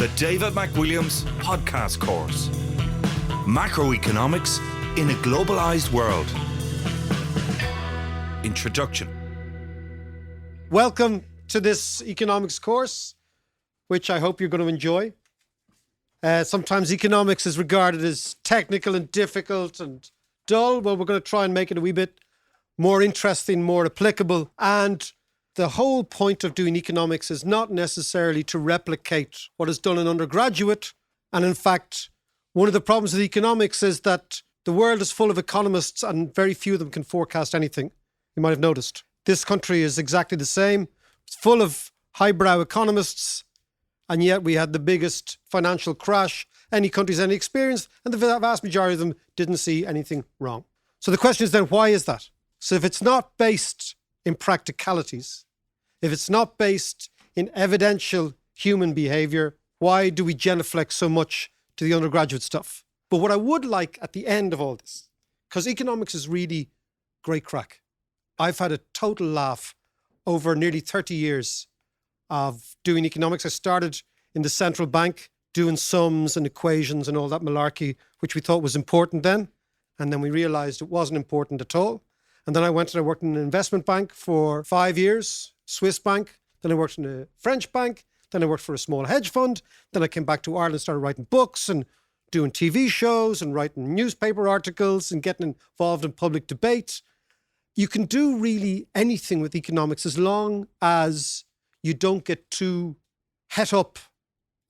the David McWilliams podcast course. Macroeconomics in a Globalized World. Introduction. Welcome to this economics course, which I hope you're going to enjoy. Sometimes economics is regarded as technical and difficult and dull. Well, we're going to try and make it a wee bit more interesting, more applicable. And the whole point of doing economics is not necessarily to replicate what is done in undergraduate. And in fact, one of the problems with economics is that the world is full of economists and very few of them can forecast anything. You might have noticed. This country is exactly the same. It's full of highbrow economists, and yet we had the biggest financial crash any country's ever experienced, and the vast majority of them didn't see anything wrong. So the question is then, why is that? So if it's not based in practicalities, if it's not based in evidential human behavior, why do we genuflect so much to the undergraduate stuff? But what I would like at the end of all this, because economics is really great crack. I've had a total laugh over nearly 30 years of doing economics. I started in the central bank doing sums and equations and all that malarkey, which we thought was important then. And then we realized it wasn't important at all. And then I went and I worked in an investment bank for 5 years, Swiss bank. Then I worked in a French bank. Then I worked for a small hedge fund. Then I came back to Ireland and started writing books and doing TV shows and writing newspaper articles and getting involved in public debate. You can do really anything with economics as long as you don't get too het up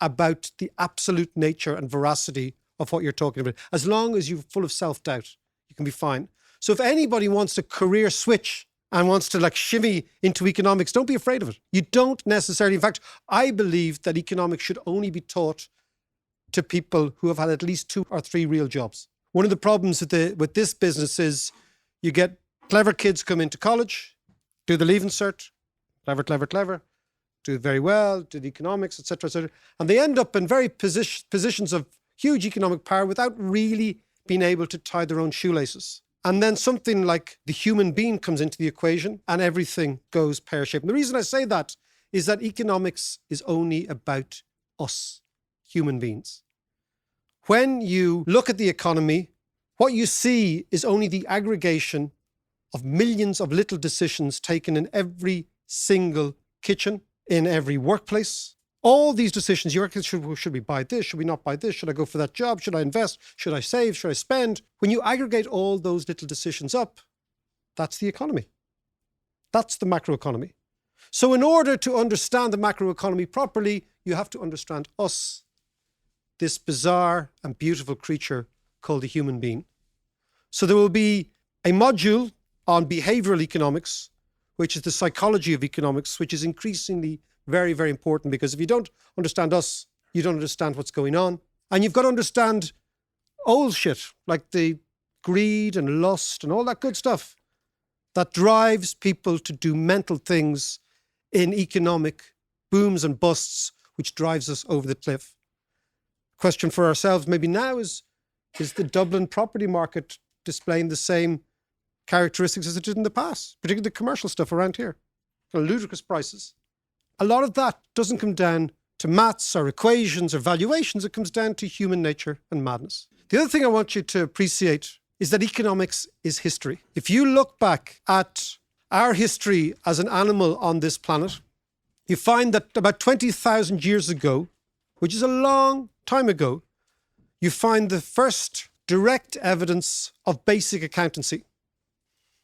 about the absolute nature and veracity of what you're talking about. As long as you're full of self-doubt, you can be fine. So if anybody wants to career switch and wants to shimmy into economics, don't be afraid of it. You don't necessarily. In fact, I believe that economics should only be taught to people who have had at least 2 or 3 real jobs. One of the problems with this business is you get clever kids come into college, do the Leaving Cert, clever, do very well, do the economics, etc., and they end up in very positions of huge economic power without really being able to tie their own shoelaces. And then something like the human being comes into the equation and everything goes pear-shaped. And the reason I say that is that economics is only about us, human beings. When you look at the economy, what you see is only the aggregation of millions of little decisions taken in every single kitchen, in every workplace. All these decisions, should we buy this? Should we not buy this? Should I go for that job? Should I invest? Should I save? Should I spend? When you aggregate all those little decisions up, that's the economy. That's the macroeconomy. So in order to understand the macroeconomy properly, you have to understand us, this bizarre and beautiful creature called the human being. So there will be a module on behavioral economics, which is the psychology of economics, which is increasingly very, very important, because if you don't understand us, you don't understand what's going on. And you've got to understand old shit, like the greed and lust and all that good stuff that drives people to do mental things in economic booms and busts, which drives us over the cliff. Question for ourselves maybe now is the Dublin property market displaying the same characteristics as it did in the past, particularly the commercial stuff around here? Ludicrous prices. A lot of that doesn't come down to maths or equations or valuations. It comes down to human nature and madness. The other thing I want you to appreciate is that economics is history. If you look back at our history as an animal on this planet, you find that about 20,000 years ago, which is a long time ago, you find the first direct evidence of basic accountancy.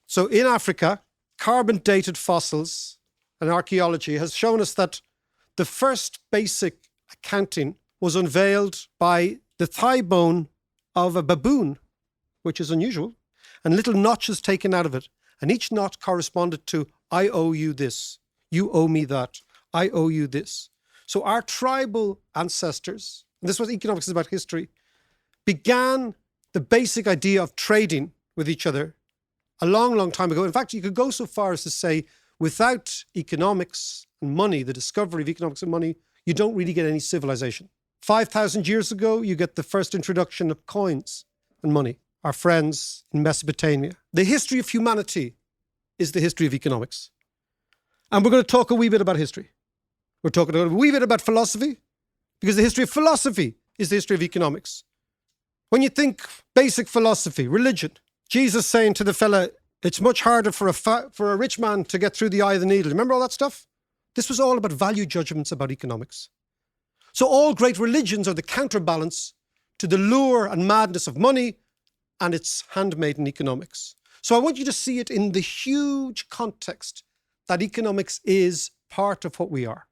So in Africa, carbon-dated fossils and archaeology has shown us that the first basic accounting was unveiled by the thigh bone of a baboon, which is unusual, and little notches taken out of it. And each knot corresponded to, I owe you this, you owe me that, I owe you this. So our tribal ancestors, and this is what economics is about, history, began the basic idea of trading with each other a long, long time ago. In fact, you could go so far as to say, without economics and money, the discovery of economics and money, you don't really get any civilization. 5,000 years ago, you get the first introduction of coins and money. Our friends in Mesopotamia. The history of humanity is the history of economics. And we're going to talk a wee bit about history. We're talking a wee bit about philosophy, Because the history of philosophy is the history of economics. When you think basic philosophy, religion, Jesus saying to the fella, it's much harder for a rich man to get through the eye of the needle. Remember all that stuff? This was all about value judgments about economics. So all great religions are the counterbalance to the lure and madness of money and its handmaiden economics. So I want you to see it in the huge context that economics is part of what we are,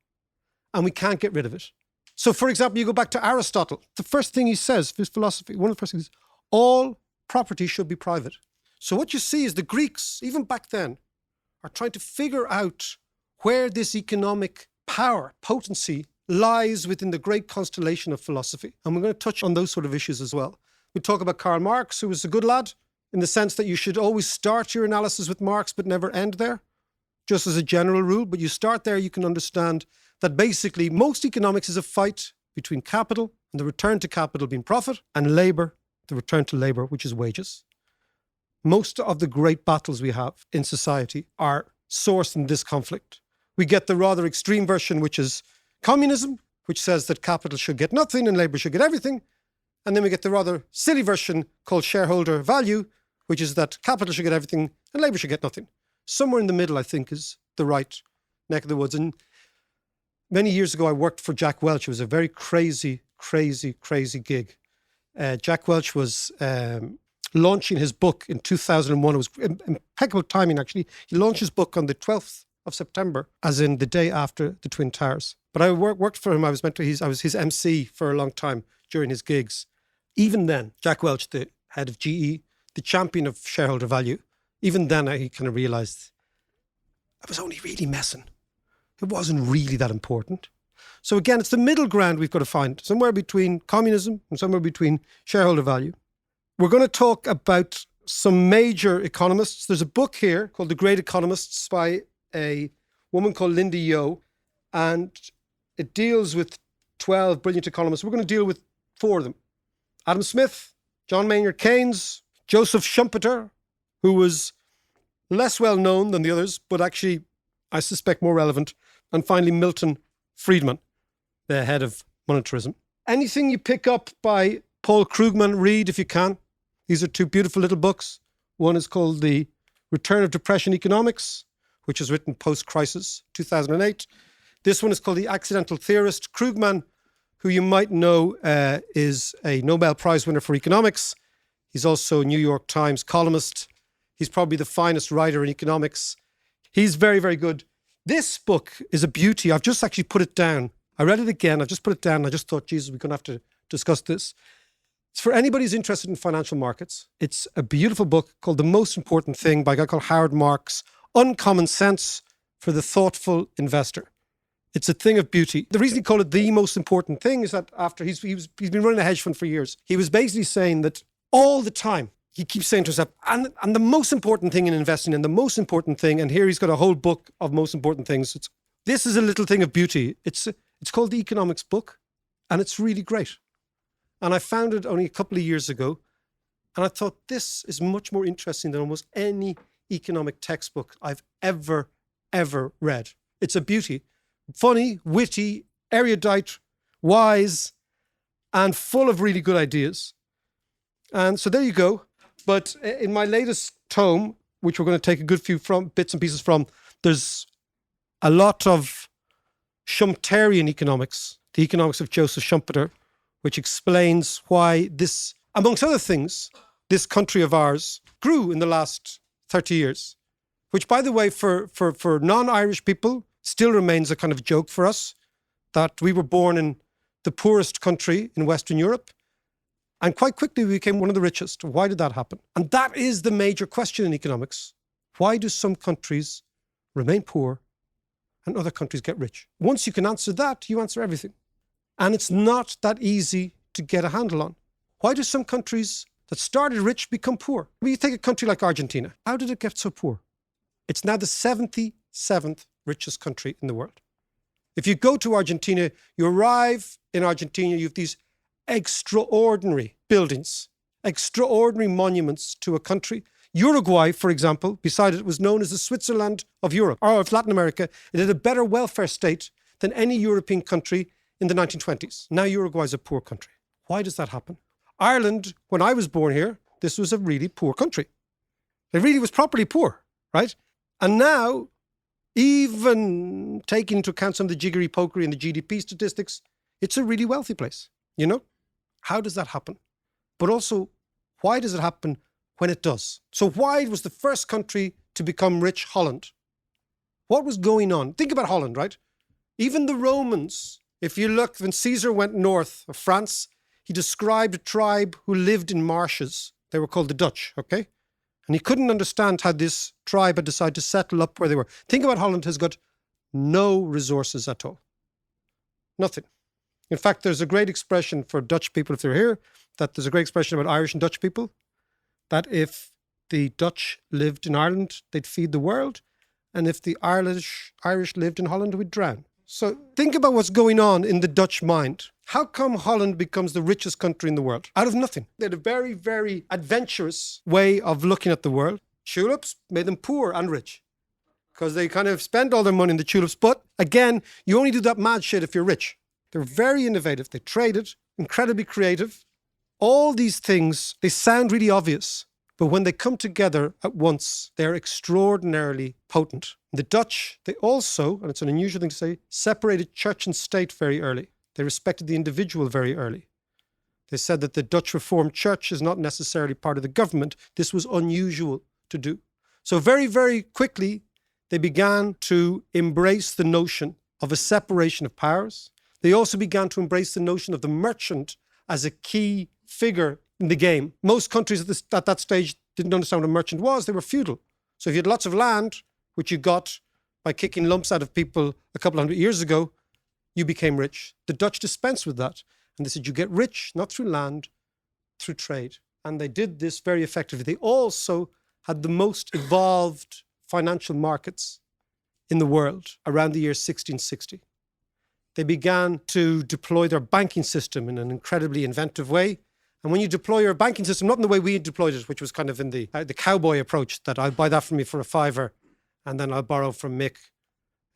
and we can't get rid of it. So, for example, you go back to Aristotle. The first thing he says, his philosophy, one of the first things is, all property should be private. So what you see is the Greeks, even back then, are trying to figure out where this economic power, potency, lies within the great constellation of philosophy. And we're going to touch on those sort of issues as well. We talk about Karl Marx, who was a good lad, in the sense that you should always start your analysis with Marx, but never end there, just as a general rule. But you start there, you can understand that basically most economics is a fight between capital and the return to capital being profit, and labour, the return to labour, which is wages. Most of the great battles we have in society are sourced in this conflict. We get the rather extreme version, which is communism, which says that capital should get nothing and labour should get everything. And then we get the rather silly version called shareholder value, which is that capital should get everything and labour should get nothing. Somewhere in the middle, I think, is the right neck of the woods. And many years ago, I worked for Jack Welch. It was a very crazy gig. Jack Welch was launching his book in 2001. It was impeccable timing, actually. He launched his book on the 12th of September, as in the day after the Twin Towers. But I worked for him. I was his MC for a long time during his gigs. Even then, Jack Welch, the head of GE, the champion of shareholder value, even then he kind of realised I was only really messing. It wasn't really that important. So again, it's the middle ground we've got to find, somewhere between communism and somewhere between shareholder value. We're going to talk about some major economists. There's a book here called The Great Economists by a woman called Linda Yeo, and it deals with 12 brilliant economists. We're going to deal with 4 of them. Adam Smith, John Maynard Keynes, Joseph Schumpeter, who was less well known than the others, but actually, I suspect, more relevant. And finally, Milton Friedman, the head of monetarism. Anything you pick up by Paul Krugman, read if you can. These are 2 beautiful little books. One is called The Return of Depression Economics, which was written post-crisis, 2008. This one is called The Accidental Theorist. Krugman, who you might know, is a Nobel Prize winner for economics. He's also a New York Times columnist. He's probably the finest writer in economics. He's very, very good. This book is a beauty. I've just actually put it down. I read it again. I've just put it down. I just thought, Jesus, we're going to have to discuss this. It's for anybody who's interested in financial markets. It's a beautiful book called The Most Important Thing by a guy called Howard Marks. Uncommon Sense for the Thoughtful Investor. It's a thing of beauty. The reason he called it the most important thing is that after he's been running a hedge fund for years, he was basically saying that all the time, he keeps saying to himself, and the most important thing in investing, and the most important thing, and here he's got a whole book of most important things. This is a little thing of beauty. It's called The Economics Book, and it's really great. And I found it only a couple of years ago, and I thought this is much more interesting than almost any economic textbook I've ever read. It's a beauty. Funny, witty, erudite, wise, and full of really good ideas. And so there you go. But in my latest tome, which we're going to take a good few bits and pieces from, there's a lot of Schumpeterian economics, the economics of Joseph Schumpeter, which explains why this, amongst other things, this country of ours grew in the last 30 years, which, by the way, for non-Irish people, still remains a kind of joke for us, that we were born in the poorest country in Western Europe, and quite quickly we became one of the richest. Why did that happen? And that is the major question in economics. Why do some countries remain poor and other countries get rich? Once you can answer that, you answer everything. And it's not that easy to get a handle on. Why do some countries that started rich become poor? Well, you take a country like Argentina. How did it get so poor? It's now the 77th richest country in the world. If you go to Argentina, you arrive in Argentina, you have these extraordinary buildings, extraordinary monuments to a country. Uruguay, for example, beside it, was known as the Switzerland of Europe, or of Latin America. It had a better welfare state than any European country in the 1920s. Now Uruguay is a poor country. Why does that happen? Ireland, when I was born here, this was a really poor country. It really was properly poor, right? And now, even taking into account some of the jiggery-pokery in the GDP statistics, it's a really wealthy place, you know? How does that happen? But also, why does it happen when it does? So why was the first country to become rich Holland? What was going on? Think about Holland, right? Even the Romans, if you look, when Caesar went north of France, he described a tribe who lived in marshes. They were called the Dutch, okay? And he couldn't understand how this tribe had decided to settle up where they were. Think about Holland has got no resources at all. Nothing. In fact, there's a great expression for Dutch people, if they're here, that there's a great expression about Irish and Dutch people, that if the Dutch lived in Ireland, they'd feed the world. And if the Irish lived in Holland, we'd drown. So think about what's going on in the Dutch mind. How come Holland becomes the richest country in the world? Out of nothing. They had a very, very adventurous way of looking at the world. Tulips made them poor and rich because they kind of spend all their money in the tulips. But again, you only do that mad shit if you're rich. They're very innovative. They traded, incredibly creative. All these things, they sound really obvious. But when they come together at once, they're extraordinarily potent. The Dutch, they also, and it's an unusual thing to say, separated church and state very early. They respected the individual very early. They said that the Dutch Reformed Church is not necessarily part of the government. This was unusual to do. So very, very quickly, they began to embrace the notion of a separation of powers. They also began to embrace the notion of the merchant as a key figure in the game. Most countries at that stage didn't understand what a merchant was. They were feudal. So if you had lots of land, which you got by kicking lumps out of people a couple hundred years ago, you became rich. The Dutch dispensed with that. And they said, you get rich, not through land, through trade. And they did this very effectively. They also had the most evolved financial markets in the world around the year 1660. They began to deploy their banking system in an incredibly inventive way. And when you deploy your banking system, not in the way we deployed it, which was kind of in the cowboy approach, that I'll buy that from you for a fiver, and then I'll borrow from Mick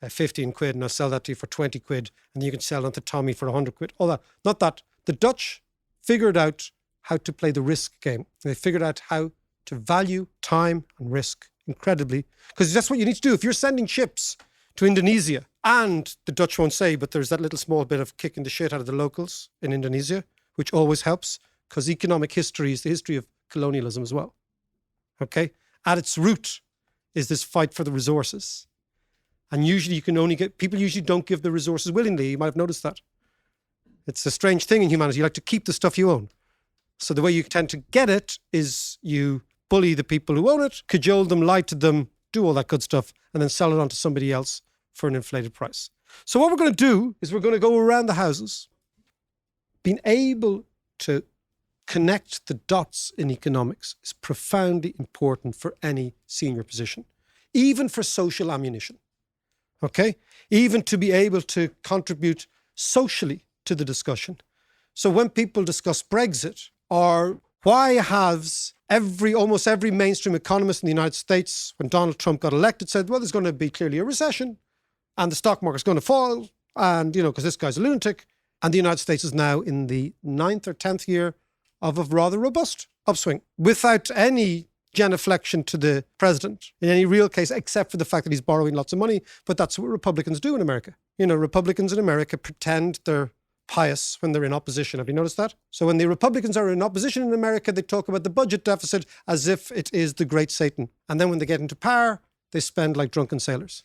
15 quid, and I'll sell that to you for 20 quid, and then you can sell it to Tommy for 100 quid. All that. Not that. The Dutch figured out how to play the risk game. They figured out how to value time and risk incredibly, because that's what you need to do. If you're sending ships to Indonesia, and the Dutch won't say, but there's that little small bit of kicking the shit out of the locals in Indonesia, which always helps, because economic history is the history of colonialism as well. Okay? At its root is this fight for the resources. And usually you can only people usually don't give the resources willingly. You might have noticed that. It's a strange thing in humanity. You like to keep the stuff you own. So the way you tend to get it is you bully the people who own it, cajole them, lie to them, do all that good stuff, and then sell it on to somebody else for an inflated price. So what we're going to do is we're going to go around the houses, being able to connect the dots in economics is profoundly important for any senior position, even for social ammunition. Okay? Even to be able to contribute socially to the discussion. So when people discuss Brexit, or why has almost every mainstream economist in the United States, when Donald Trump got elected, said, well, there's going to be clearly a recession and the stock market's going to fall, and, because this guy's a lunatic. And the United States is now in the 9th or 10th year of a rather robust upswing, without any genuflection to the president in any real case, except for the fact that he's borrowing lots of money. But that's what Republicans do in America. Republicans in America pretend they're pious when they're in opposition. Have you noticed that? So when the Republicans are in opposition in America, they talk about the budget deficit as if it is the great Satan. And then when they get into power, they spend like drunken sailors.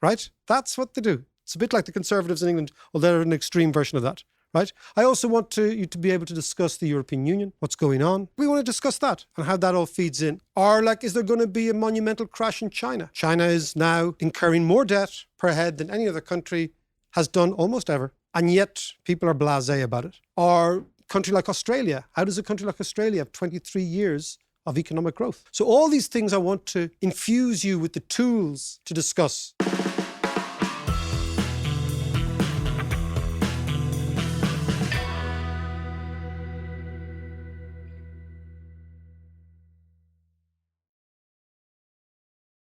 Right? That's what they do. It's a bit like the Conservatives in England, although they're an extreme version of that. Right? I also want you to be able to discuss the European Union, what's going on. We want to discuss that and how that all feeds in. Or is there going to be a monumental crash in China? China is now incurring more debt per head than any other country has done almost ever. And yet people are blasé about it. Or a country like Australia. How does a country like Australia have 23 years of economic growth? So all these things I want to infuse you with the tools to discuss.